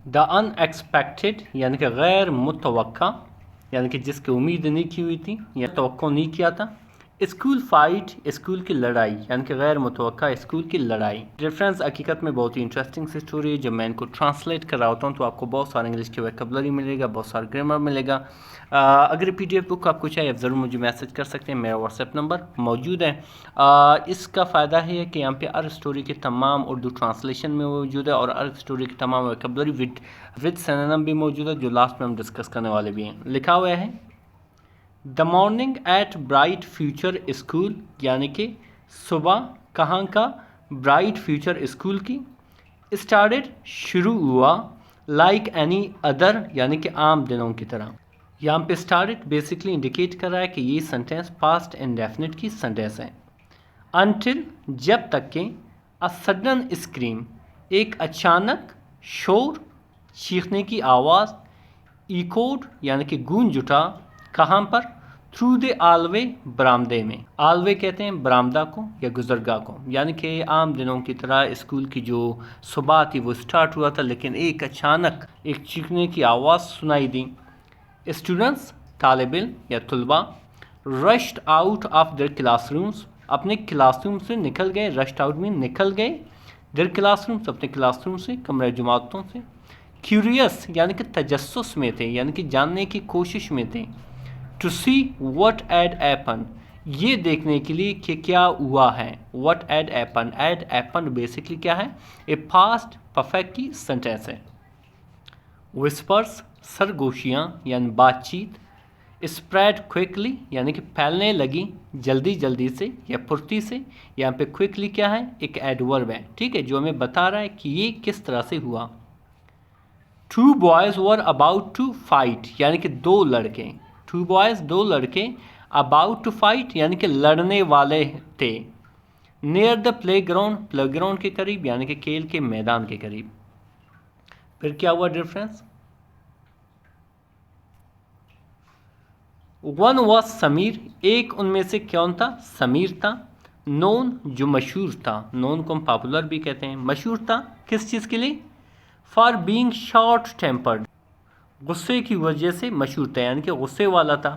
The unexpected यानी कि गैर मुतवक्का, यानी कि जिसकी उम्मीद नहीं की हुई थी या तवक्को नहीं किया था। स्कूल फाइट, स्कूल की लड़ाई, यानी कि गैर मुतवक्का स्कूल की लड़ाई। रेफरेंस हकीकत में बहुत ही इंटरेस्टिंग सी स्टोरी है। जब मैं इनको ट्रांसलेट कर रहा होता हूँ तो आपको बहुत सारा इंग्लिश की वोकैबुलरी मिलेगा, बहुत सारा ग्रामर मिलेगा। अगर PDF बुक आपको चाहिए आप ज़रूर मुझे मैसेज कर सकते हैं, मेरा व्हाट्सएप नंबर मौजूद है। इसका फ़ायदा है कि यहाँ पे हर स्टोरी के तमाम उर्दू ट्रांसलेशन में मौजूद है और हर स्टोरी की तमाम वोकैबुलरी विद सिनोनिम भी मौजूद है, जो लास्ट में हम डिस्कस करने वाले भी हैं। लिखा हुआ है the morning at bright future school, यानी कि सुबह कहाँ का, ब्राइट फ्यूचर स्कूल की। स्टार्टेड शुरू हुआ, लाइक एनी अदर यानी कि आम दिनों की तरह। यहाँ पे स्टार्टेड बेसिकली इंडिकेट कर रहा है कि ये सेंटेंस पास्ट इंडेफिनिट की सेंटेंस है। अनटिल जब तक के, अ सडन स्क्रीम एक अचानक शोर, चीखने की आवाज़, इकोड यानी कि गूंज उठा, कहाँ पर, थ्रू द आलवे बरामदे में। आलवे कहते हैं बरामदा को या गुजरगाह को, यानी कि आम दिनों की तरह स्कूल की जो सुबह थी वो स्टार्ट हुआ था, लेकिन एक अचानक एक चीखने की आवाज़ सुनाई दी। स्टूडेंट्स तालिब इल्म या तुलबा, rushed out of their classrooms अपने क्लासरूम से निकल गए, रश्ड आउट में निकल गए, देयर क्लासरूम्स अपने क्लासरूम से, कमरे जमातों से। क्यूरियस यानी कि तजस्सुस में थे, यानी कि जानने की कोशिश में थे। To see what had happen, ये देखने के लिए कि क्या हुआ है। व्हाट हैड हैपन बेसिकली क्या है, ए पास्ट परफेक्ट की सेंटेंस है। विस्पर्स सरगोशियाँ यानी बातचीत। स्प्रेड क्विकली यानी कि फैलने लगी जल्दी जल्दी से या फुर्ती से। यहाँ पे क्विकली क्या है, एक एडवर्ब है, ठीक है, जो हमें बता रहा है कि ये किस तरह से हुआ। Two boys were about to fight, यानी कि दो लड़के, टू बॉयज़ दो लड़के, अबाउट टू फाइट यानी कि लड़ने वाले थे। नियर द प्लेग्राउंड के करीब, यानी कि खेल के मैदान के करीब। फिर क्या हुआ डिफरेंस, वन वॉज समीर, एक उनमें से कौन था, समीर था। नोन जो मशहूर था, नोन को हम पॉपुलर भी कहते हैं, मशहूर था किस चीज़ के लिए, फॉर बीइंग शॉर्ट टेम्पर्ड, गुस्से की वजह से मशहूर था, यानी कि गुस्से वाला था।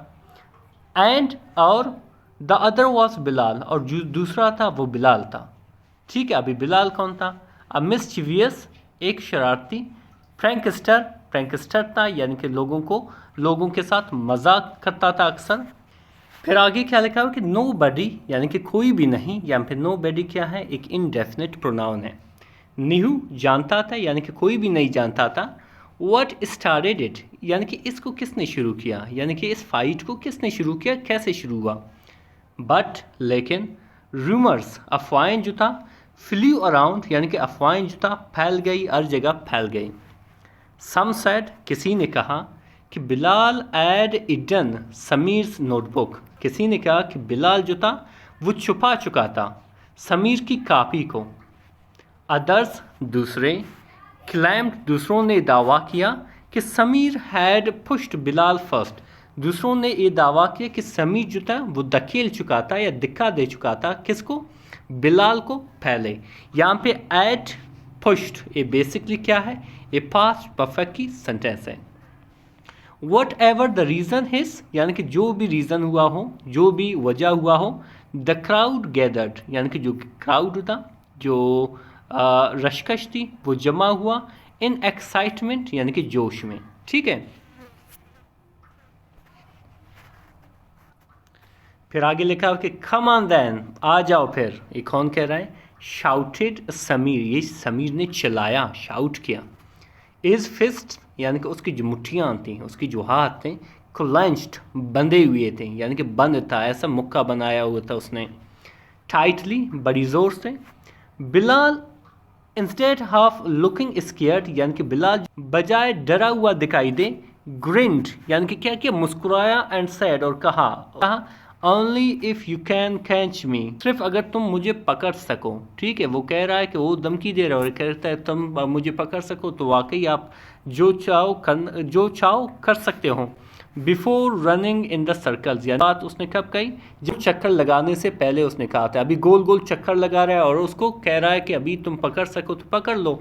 एंड और द अदर वॉज बिलाल, और जो दूसरा था वो बिलाल था, ठीक है। अभी बिलाल कौन था, अ मिस्चीवियस एक शरारती, फ्रैंकस्टर था, यानी कि लोगों के साथ मजाक करता था अक्सर। फिर आगे क्या लिखा हुआ कि नो बडी यानी कि कोई भी नहीं, या फिर नो बडी क्या है, एक इनडेफिनिट प्रोनाउन है। न्यू जानता था, यानी कि कोई भी नहीं जानता था। व्हाट स्टार्टेड इट यानी कि इसको किसने शुरू किया, यानी कि इस फाइट को किसने शुरू किया, कैसे शुरू हुआ। बट लेकिन, रूमर्स अफवाहें जो था, फ्लू अराउंड यानी कि अफवाहें जो था फैल गई, हर जगह फैल गई। सम सेड किसी ने कहा कि Bilal add Eden Sameers notebook, किसी ने कहा कि बिलाल जो था वो छुपा चुका था समीर की कापी को। अदर्स दूसरे, क्लैम्ड दूसरों ने दावा किया कि Sameer had pushed Bilal first, दूसरों ने ये दावा किया कि समीर जो था वो धकेल चुका था या दिक्का दे चुका था किसको, बिलाल को पहले। यहाँ पे एड पुश्ड ये बेसिकली क्या है, ये पास्ट परफेक्ट की सेंटेंस है। What ever the reason his यानी कि जो भी रीज़न हुआ हो, जो भी वजह हुआ हो। द क्राउड गैदर्ड यानी कि जो क्राउड था, जो रशकश थी, वो जमा हुआ। इन एक्साइटमेंट यानी कि जोश में, ठीक है। फिर आगे लिखा हो कि कम ऑन देन आ जाओ फिर, ये कौन कह रहा है, शाउटेड समीर, ये समीर ने चिल्लाया, शाउट किया। इज फिस्ट यानी कि उसकी जो मुट्ठियाँ थी, उसकी जो हाथ थे, क्लेंच्ड बंधे हुए थे, यानी कि बंद था, ऐसा मुक्का बनाया हुआ था उसने, टाइटली बड़ी ज़ोर से। Bilal instead of looking scared यानी कि बिलाल बजाय डरा हुआ दिखाई दे, ग्रिंड यानी कि क्या किया, मुस्कुराया, एंड सैड और कहा only if you can catch मी, सिर्फ अगर तुम मुझे पकड़ सको, ठीक है। वो कह रहा है कि वो धमकी दे रहा है और कहता है तुम मुझे पकड़ सको तो वाकई आप जो चाहो कर सकते हो। Before running in the circles, यानी बात उसने कब कही, जब चक्कर लगाने से पहले उसने कहा था। अभी गोल गोल चक्कर लगा रहा है और उसको कह रहा है कि अभी तुम पकड़ सको तो पकड़ लो।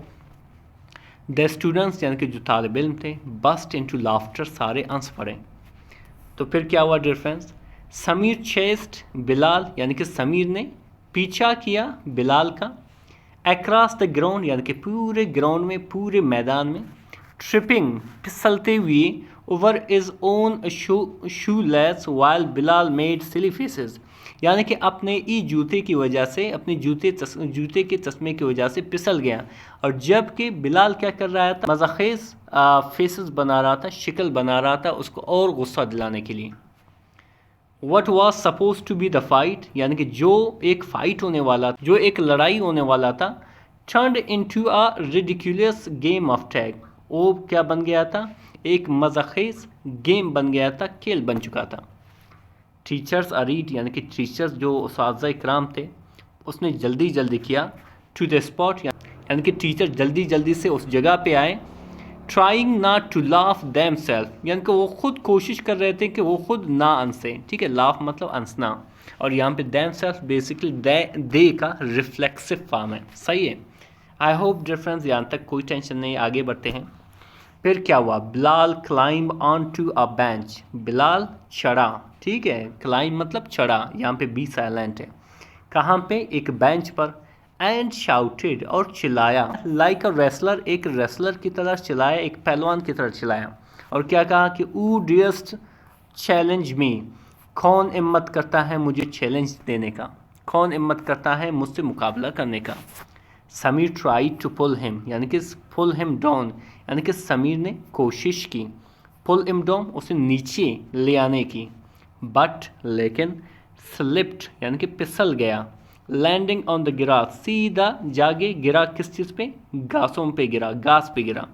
द स्टूडेंट्स यानी कि जो तालिब इल्म थे बस्ट इनटू लाफ्टर, सारे हंस पड़े। तो फिर क्या हुआ dear friends, Sameer chased Bilal यानी कि समीर ने पीछा किया बिलाल का, अक्रॉस द ग्राउंड यानी कि पूरे ग्राउंड में, पूरे मैदान में, ट्रिपिंग फिसलते हुए, over is own shoe less while Bilal made silly faces, यानी कि अपने ई जूते की वजह से, अपने जूते के चश्मे की वजह से फिसल गया। और जबकि बिलाल क्या कर रहा था, मज़ाखेज़ फेसेस बना रहा था, शक्ल बना रहा था उसको और गुस्सा दिलाने के लिए। What was suppose to be the fight, यानी कि जो एक फ़ाइट होने वाला, जो एक लड़ाई होने वाला था, turned into a ridiculous game of tag, वो क्या बन गया था, एक मज़ाखेज़ गेम बन गया था, खेल बन चुका था। टीचर्स अरीड यानी कि टीचर्स जो उस्ताद इकराम थे उसने जल्दी जल्दी किया, टू द स्पॉट यानी कि टीचर जल्दी जल्दी से उस जगह पे आए, trying not to laugh themself, यानी कि वो खुद कोशिश कर रहे थे कि वो खुद ना हंसे, ठीक है, लाफ मतलब हंसना, और यहाँ pay them self basically they का रिफ्लेक्सिव फॉर्म है, सही है। आई होप डिफरेंस यहाँ तक कोई टेंशन नहीं, आगे बढ़ते हैं। फिर क्या हुआ, Bilal climb on to a bench, Bilal चढ़ा, ठीक है, क्लाइंब मतलब चढ़ा, यहाँ पे बी साइलेंट है, कहाँ पे, एक बेंच पर, एंड शाउटेड और चिल्लाया, लाइक अ रेसलर, एक रेसलर की तरह चिल्लाया, एक पहलवान की तरह चिल्लाया, और क्या कहा कि ऊ डियस्ट चैलेंज मी, कौन हिम्मत करता है मुझे चैलेंज देने का, कौन हिम्मत करता है मुझसे मुकाबला करने का। Sameer try to pull him यानी कि पुल हिम डाउन, यानी कि समीर ने कोशिश की, पुल हिम डाउन उसे नीचे ले आने की, बट लेकिन, स्लिप्ड यानी कि फिसल गया, लैंडिंग ऑन द गिरा, सीधा जाके गिरा, किस चीज़ पे, घासों पे गिरा, घास पे गिरा।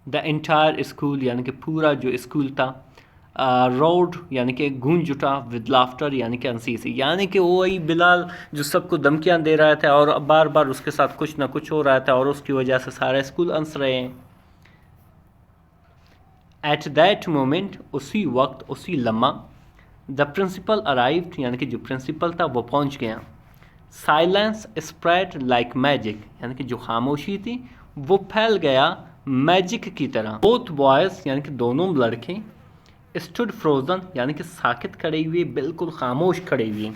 द एंटायर स्कूल यानी कि पूरा जो स्कूल था, रोड यानी कि गूंज उठा, विद लाफ्टर यानी कि हंसी से, यानी कि वही बिलाल जो सबको धमकियां दे रहा था और बार बार उसके साथ कुछ ना कुछ हो रहा था और उसकी वजह से सारा स्कूल हंस रहे हैं। एट दैट मोमेंट, उसी वक्त, उसी लम्हा, द प्रिंसिपल अराइव्ड यानी कि जो प्रिंसिपल था वो पहुंच गया। साइलेंस स्प्रेड लाइक मैजिक, यानी कि जो खामोशी थी वो फैल गया मैजिक की तरह। बोथ बॉयज़ यानी कि दोनों लड़के, स्टूड फ्रोजन यानी कि साकित खड़े हुए, बिल्कुल खामोश खड़े हुए,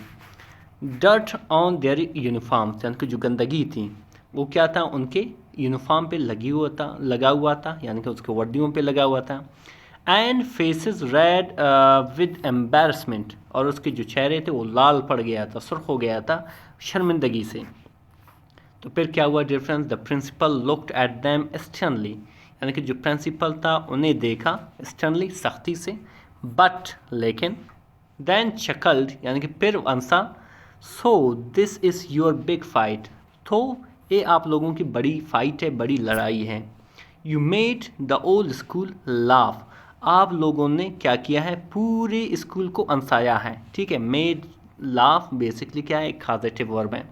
डर्ट ऑन देयर यूनिफॉर्म्स यानी कि जो गंदगी थी वो क्या था, उनके यूनिफॉर्म पे लगा हुआ था यानी कि उसके वर्दियों पे लगा हुआ था। And faces read with embarrassment, और उसके जो चेहरे थे वो लाल पड़ गया था, सुर्ख हो गया था शर्मिंदगी से। तो फिर क्या हुआ difference, the principal looked at them sternly, यानी कि जो प्रिंसिपल था उन्हें देखा स्टर्नली, सख्ती से, बट लेकिन, देन चकल्ड यानी कि फिर हंसा, so this is your big fight, तो ये आप लोगों की बड़ी फाइट है, बड़ी लड़ाई है। You made the old school laugh, आप लोगों ने क्या किया है, पूरे स्कूल को हंसाया है, ठीक है। मेड लाफ बेसिकली क्या है, एक पॉजिटिव वर्ब है।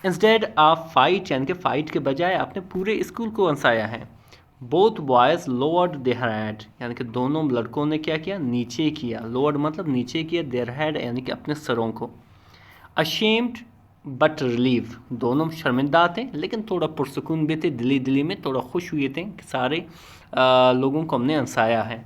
इंस्टेड ऑफ फाइट यानी कि फ़ाइट के बजाय आपने पूरे स्कूल को हंसाया है। Both boys lowered their head, यानी कि दोनों लड़कों ने क्या किया, नीचे किया, लोअर्ड मतलब नीचे किया, देयर हेड यानी कि अपने सरों को। अशेम्ड बट रिलीव, दोनों शर्मिंदा थे लेकिन थोड़ा पुरसकून भी थे, दिली में थोड़ा खुश हुए थे कि सारे लोगों को हमने हंसाया है।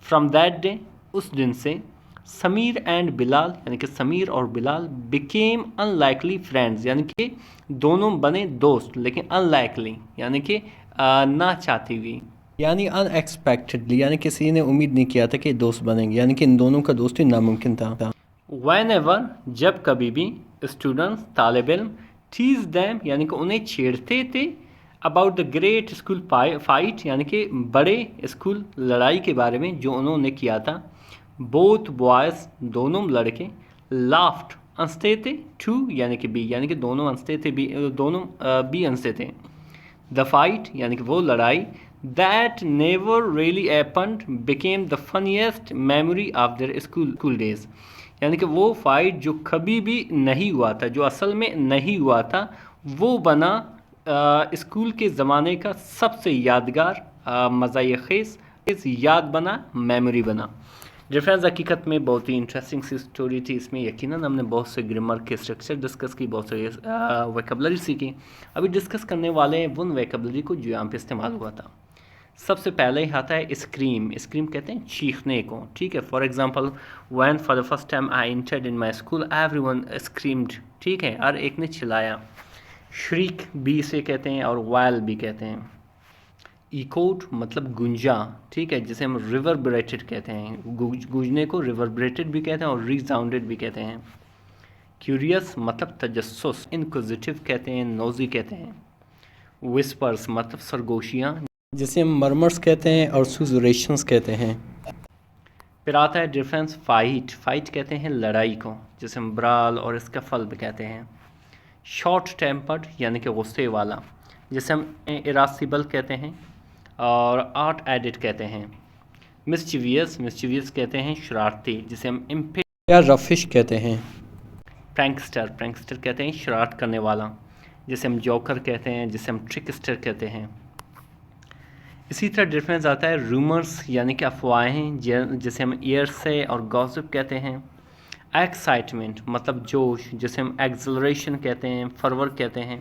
फ्रॉम दैट डे, उस दिन से, समीर एंड बिलाल यानी कि समीर और बिलाल बिकेम अनलाइकली फ्रेंड्स, यानी कि दोनों बने दोस्त, लेकिन अनलाइकली यानी कि ना चाहती हुई, यानी अनएक्सपेक्टेडली, यानी किसी ने उम्मीद नहीं किया था कि दोस्त बनेंगे, यानी कि इन दोनों का दोस्ती नामुमकिन था। वैन एवर, जब कभी भी, स्टूडेंट्स तालिब इल्म, टीज दैम यानी कि उन्हें छेड़ते थे, about the great school fight यानी कि बड़े स्कूल लड़ाई के बारे में जो उन्होंने किया था, बोथ बॉयज़ दोनों लड़के, लाफ्ट हंसते थे, टू यानी कि बी, यानी कि दोनों हंसते थे, दोनों बी हंसते थे। द फाइट यानी कि वो लड़ाई, that never really happened became the funniest memory of their school days, यानी कि वो फाइट जो कभी भी नहीं हुआ था, जो असल में नहीं हुआ था, वो बना स्कूल के ज़माने का सबसे यादगार मज़ाक़ेज़ याद बना, मेमोरी बना। डिफरेंस हकीकत में बहुत ही इंटरेस्टिंग सी स्टोरी थी। इसमें यकीनन हमने बहुत से ग्रामर के स्ट्रक्चर डिस्कस की, बहुत से वोकैबुलरी सीखी। अभी डिस्कस करने वाले हैं उन वोकैबुलरी को जो यहाँ पे इस्तेमाल हुआ था। सबसे पहले ही आता है स्क्रीम। स्क्रीम कहते हैं चीखने को, ठीक है। For example, when for the first time I entered in my school everyone screamed, ठीक है, हर एक ने चिल्लाया। श्रीक भी इसे कहते हैं और वाइल भी कहते हैं। इकोड मतलब गूंजा, ठीक है, जिसे हम रिवर्बरेटेड कहते हैं। गूंजने को रिवर्बरेटेड भी कहते हैं और रिसाउंडेड भी कहते हैं। क्यूरियस मतलब तजस्सुस, इनक्विजिटिव कहते हैं, नोजी कहते हैं। विस्पर्स मतलब सरगोशियाँ, जिसे हम मर्मर्स कहते हैं और सुजरेशंस कहते हैं। फिर आता है डिफरेंस फाइट। फाइट कहते हैं लड़ाई को, जिसे हम ब्राल और इसका फल भी कहते हैं। शॉर्ट टेम्पर्ड यानी कि गुस्से वाला, जिसे हम इरासिबल कहते हैं और आर्ट एडिट कहते हैं। मिस्चीवियस, मिस्चीवियस कहते हैं शरारती, जिसे हम इम्पे या रफिश कहते हैं। प्रैंकस्टर, प्रैंकस्टर कहते हैं शरारत करने वाला, जिसे हम जोकर कहते हैं, जिसे हम ट्रिकस्टर कहते हैं। इसी तरह डिफरेंस आता है रूमर्स यानी कि अफवाहें, जिसे हम ईयर से और गॉसिप कहते हैं। एक्साइटमेंट मतलब जोश, जिसे हम एक्सलरेशन कहते हैं, फरवर कहते हैं।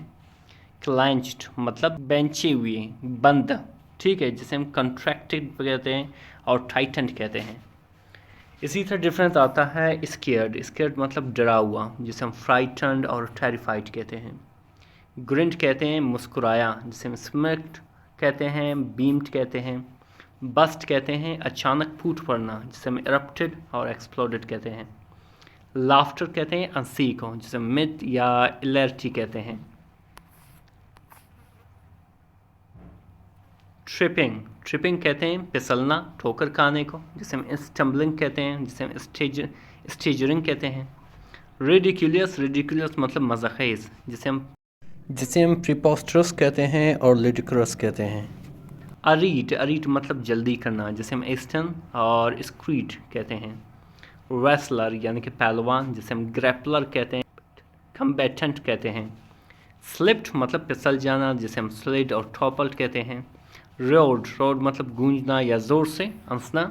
क्लेंच्ड मतलब बेंचे हुए, बंद, ठीक है, जिसे हम कंट्रैक्टेड कहते हैं और टाइटन्ड कहते हैं। इसी तरह डिफरेंस आता है स्केयर्ड। स्केयर्ड मतलब डरा हुआ, जिसे हम फ्राइटन्ड और टेरिफाइड कहते हैं। ग्रिंड कहते हैं मुस्कुराया, जिसे हम स्मिक्ड कहते हैं, बीम्ड कहते हैं। बस्ट कहते हैं अचानक फूट पड़ना, जिसे हम इरप्टेड और एक्सप्लोडेड कहते हैं। लाफ्टर कहते हैं हंसी को, जिसे मिथ या इलैरिटी कहते हैं। ट्रिपिंग, ट्रिपिंग कहते हैं फिसलना, ठोकर खाने को, जिसे हम स्टम्बलिंग कहते हैं, जिसे हम स्टेजरिंग कहते हैं। रिडिकुलियस, रिडिकुलियस मतलब मज़ाखेज़, जिसे हम प्रीपोस्टरस कहते हैं और लिडिकुलस कहते हैं। अरीट, अरीट मतलब जल्दी करना, जिसे हम एस्टन और स्क्रीट कहते हैं। रेसलर यानी कि पहलवान, जिसे हम ग्रैपलर कहते हैं, कम्बैटेंट कहते हैं। स्लिप्ड मतलब फिसल जाना, जिसे हम स्लिड और टॉपल्ड कहते हैं। रोड, रोड मतलब गूंजना या ज़ोर से हंसना,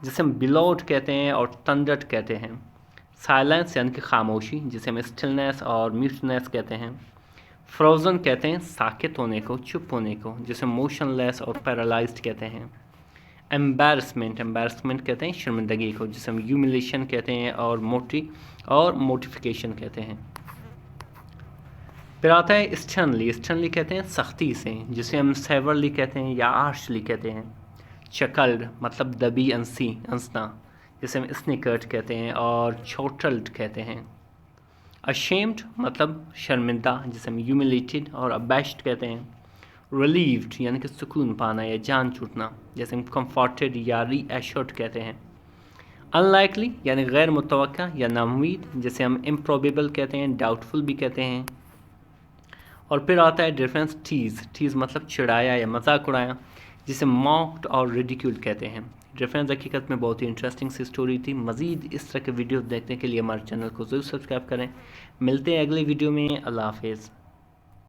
जिसे हम बिलोड कहते हैं और थंडर्ड कहते हैं। साइलेंस यानी कि खामोशी, जिसे हम स्टिलनेस और म्यूटनेस कहते हैं। फ्रोज़न कहते हैं साकित होने को, चुप होने को, जिसे मोशनलेस और पैरालाइज्ड कहते हैं। एम्बैरसमेंट, एम्बैरसमेंट कहते हैं शर्मिंदगी को, जिसे हम ह्यूमिलेशन कहते हैं और मोटिफिकेशन कहते हैं। फिर आता है स्टर्नली। स्टर्नली कहते हैं सख्ती से, जिसे हम सेवरली कहते हैं या आर्शली कहते हैं। चकल्ड मतलब दबी हंसना, जिसे हम स्निकर्ड कहते हैं और चोटल्ड कहते हैं। अशेम्ड मतलब शर्मिंदा, जिसे हम ह्यूमिलेटेड और अबैश्ड कहते हैं। रिलीव्ड यानी कि सुकून पाना या जान छूटना, जैसे हम कंफर्टेड या रीएश्योर्ड कहते हैं। अनलाइकली यानी गैर मुतवक्का या नाउम्मीद, जिसे हम इम्प्रोबेबल कहते हैं, डाउटफुल भी कहते हैं। और फिर आता है डिफरेंस टीज़। टीज़ मतलब चिढ़ाया या मजाक उड़ाया, जिसे मॉक्ड और रिडिक्यूल्ड कहते हैं। डिफरेंस हकीकत में बहुत ही इंटरेस्टिंग सी स्टोरी थी। मज़ीद इस तरह के वीडियो देखने के लिए हमारे चैनल को ज़रूर सब्सक्राइब करें। मिलते हैं अगले वीडियो में। अल्लाह हाफिज़।